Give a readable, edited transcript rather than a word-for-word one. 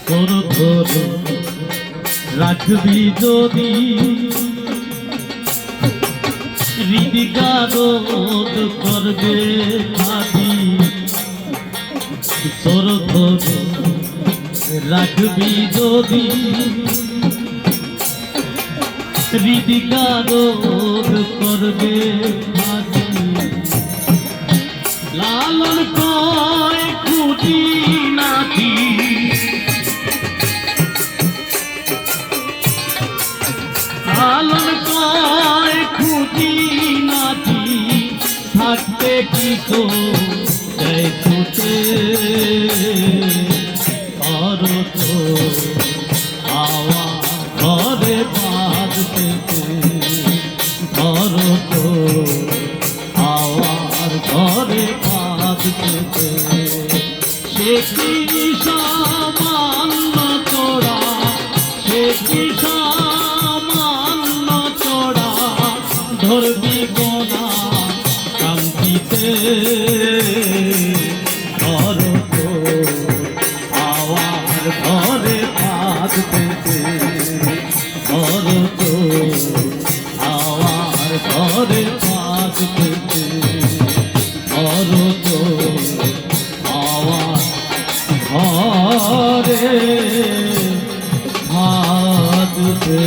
তোর ধর রাখবি যদি হৃদিকারোদ করবে খাবি তোর ধর রাখবি যদি হৃদিকারোদ করবে খাবি লালন কয় খুঁটি নাতি লালন কয় খুঁটি নাতি থাকতে কি তো জয় ছুটে আর তো আওয়া ঘরে বাঁধতে আর তো আওয়ার ঘরে বাঁধতে সে কি সামান্য তোরা সে কি সামান্য তোরা ধরবি গোনা কান্তিতে ঘর তো আওয়ার ঘরে বাঁধতে ঘর তো আওয়ার ঘরে বাঁধতে ঘর তো আওয়ার ঘরে বাঁধতে